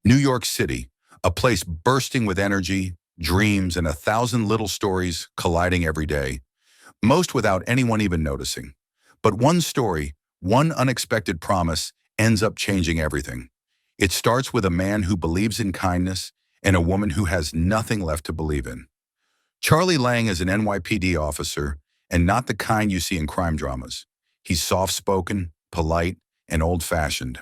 New York City, a place bursting with energy, dreams, and 1,000 little stories colliding every day, most without anyone even noticing. But one story, one unexpected promise, ends up changing everything. It starts with a man who believes in kindness and a woman who has nothing left to believe in. Charlie Lang is an NYPD officer, and not the kind you see in crime dramas. He's soft-spoken, polite, and old-fashioned.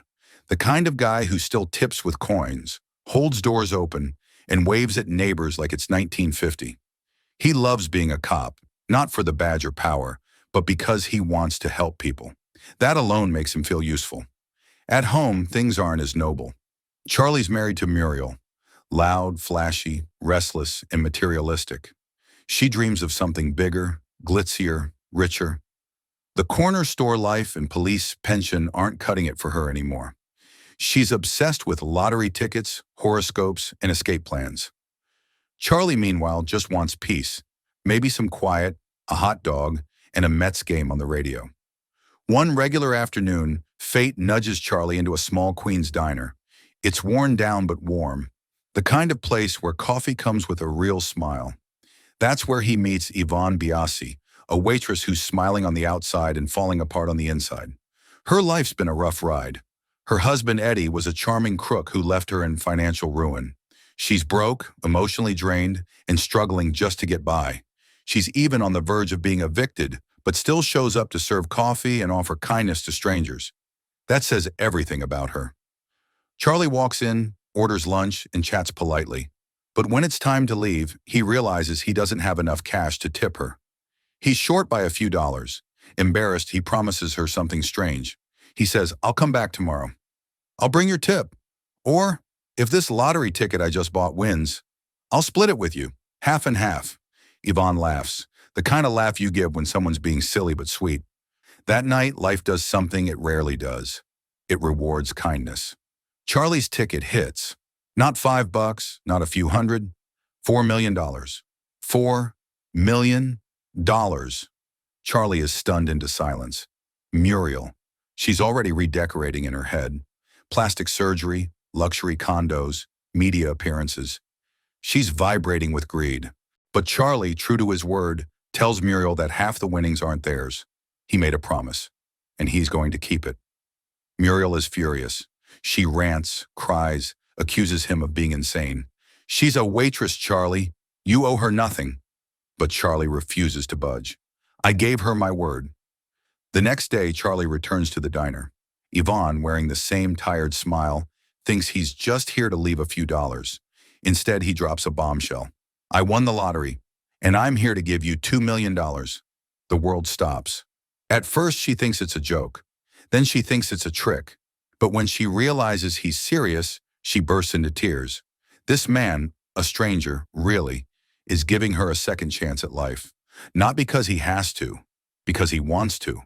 The kind of guy who still tips with coins, holds doors open, and waves at neighbors like it's 1950. He loves being a cop, not for the badge or power, but because he wants to help people. That alone makes him feel useful. At home, things aren't as noble. Charlie's married to Muriel, loud, flashy, restless, and materialistic. She dreams of something bigger, glitzier, richer. The corner store life and police pension aren't cutting it for her anymore. She's obsessed with lottery tickets, horoscopes, and escape plans. Charlie, meanwhile, just wants peace, maybe some quiet, a hot dog, and a Mets game on the radio. One regular afternoon, fate nudges Charlie into a small Queens diner. It's worn down but warm, the kind of place where coffee comes with a real smile. That's where he meets Yvonne Biasi, a waitress who's smiling on the outside and falling apart on the inside. Her life's been a rough ride. Her husband, Eddie, was a charming crook who left her in financial ruin. She's broke, emotionally drained, and struggling just to get by. She's even on the verge of being evicted, but still shows up to serve coffee and offer kindness to strangers. That says everything about her. Charlie walks in, orders lunch, and chats politely. But when it's time to leave, he realizes he doesn't have enough cash to tip her. He's short by a few dollars. Embarrassed, he promises her something strange. He says, "I'll come back tomorrow. I'll bring your tip. Or, if this lottery ticket I just bought wins, I'll split it with you, half and half." Yvonne laughs, the kind of laugh you give when someone's being silly but sweet. That night, life does something it rarely does. It rewards kindness. Charlie's ticket hits. Not $5, not a few hundred, $4 million. $4 million. Charlie is stunned into silence. Muriel. She's already redecorating in her head. Plastic surgery, luxury condos, media appearances. She's vibrating with greed. But Charlie, true to his word, tells Muriel that half the winnings aren't theirs. He made a promise, and he's going to keep it. Muriel is furious. She rants, cries, accuses him of being insane. "She's a waitress, Charlie. You owe her nothing." But Charlie refuses to budge. "I gave her my word." The next day, Charlie returns to the diner. Yvonne, wearing the same tired smile, thinks he's just here to leave a few dollars. Instead, he drops a bombshell. "I won the lottery, and I'm here to give you $2 million. The world stops. At first, she thinks it's a joke. Then she thinks it's a trick. But when she realizes he's serious, she bursts into tears. This man, a stranger, really, is giving her a second chance at life. Not because he has to, because he wants to.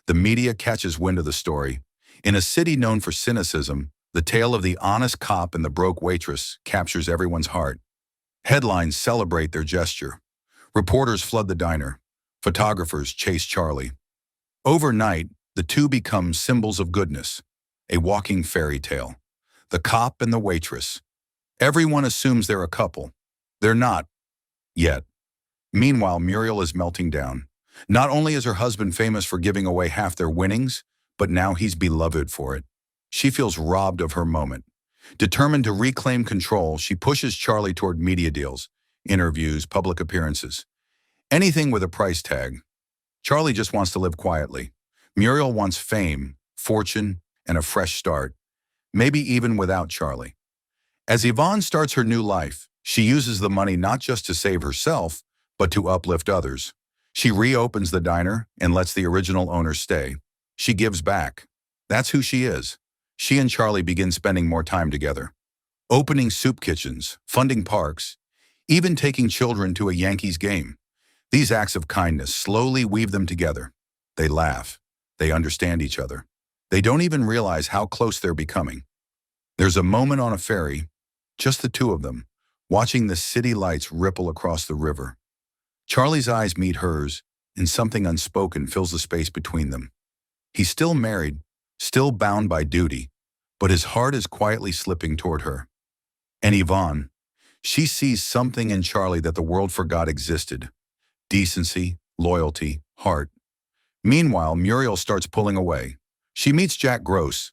The media catches wind of the story. In a city known for cynicism, the tale of the honest cop and the broke waitress captures everyone's heart. Headlines celebrate their gesture. Reporters flood the diner. Photographers chase Charlie. Overnight, the two become symbols of goodness, a walking fairy tale. The cop and the waitress. Everyone assumes they're a couple. They're not, yet. Meanwhile, Muriel is melting down. Not only is her husband famous for giving away half their winnings, but now he's beloved for it. She feels robbed of her moment. Determined to reclaim control, she pushes Charlie toward media deals, interviews, public appearances. Anything with a price tag. Charlie just wants to live quietly. Muriel wants fame, fortune, and a fresh start. Maybe even without Charlie. As Yvonne starts her new life, she uses the money not just to save herself, but to uplift others. She reopens the diner and lets the original owner stay. She gives back. That's who she is. She and Charlie begin spending more time together. Opening soup kitchens, funding parks, even taking children to a Yankees game. These acts of kindness slowly weave them together. They laugh. They understand each other. They don't even realize how close they're becoming. There's a moment on a ferry, just the two of them, watching the city lights ripple across the river. Charlie's eyes meet hers, and something unspoken fills the space between them. He's still married, still bound by duty, but his heart is quietly slipping toward her. And Yvonne, she sees something in Charlie that the world forgot existed: decency, loyalty, heart. Meanwhile, Muriel starts pulling away. She meets Jack Gross,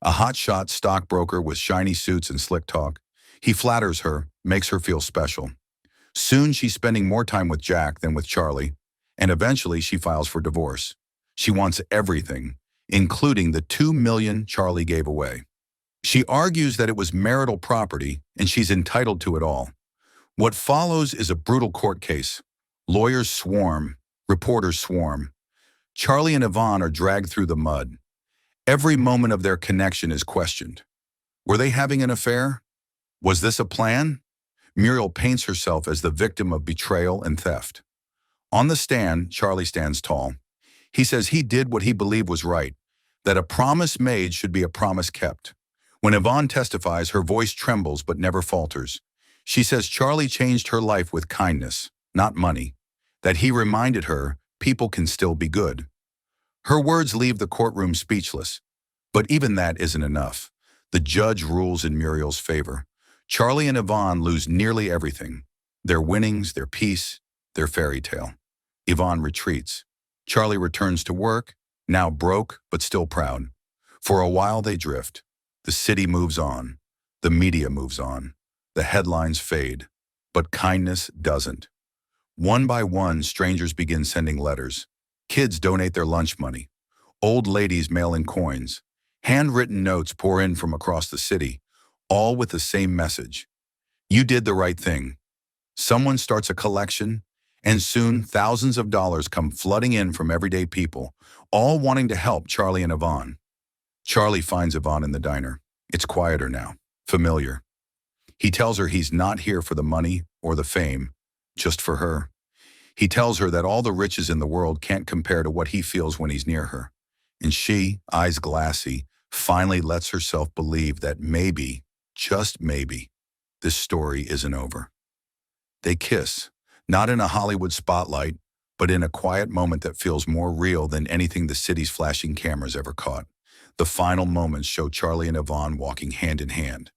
a hotshot stockbroker with shiny suits and slick talk. He flatters her, makes her feel special. Soon she's spending more time with Jack than with Charlie, and eventually she files for divorce. She wants everything, including the $2 million Charlie gave away. She argues that it was marital property and she's entitled to it all. What follows is a brutal court case. Lawyers swarm, reporters swarm. Charlie and Yvonne are dragged through the mud. Every moment of their connection is questioned. Were they having an affair? Was this a plan? Muriel paints herself as the victim of betrayal and theft. On the stand, Charlie stands tall. He says he did what he believed was right, that a promise made should be a promise kept. When Yvonne testifies, her voice trembles but never falters. She says Charlie changed her life with kindness, not money, that he reminded her people can still be good. Her words leave the courtroom speechless, but even that isn't enough. The judge rules in Muriel's favor. Charlie and Yvonne lose nearly everything: their winnings, their peace, their fairy tale. Yvonne retreats. Charlie returns to work, now broke but still proud. For a while they drift. The city moves on. The media moves on. The headlines fade. But kindness doesn't. One by one, strangers begin sending letters. Kids donate their lunch money. Old ladies mail in coins. Handwritten notes pour in from across the city, all with the same message: you did the right thing. Someone starts a collection, and soon thousands of dollars come flooding in from everyday people, all wanting to help Charlie and Yvonne. Charlie finds Yvonne in the diner. It's quieter now, familiar. He tells her he's not here for the money or the fame, just for her. He tells her that all the riches in the world can't compare to what he feels when he's near her. And she, eyes glassy, finally lets herself believe that maybe, just maybe, this story isn't over. They kiss, not in a Hollywood spotlight, but in a quiet moment that feels more real than anything the city's flashing cameras ever caught. The final moments show Charlie and Yvonne walking hand in hand.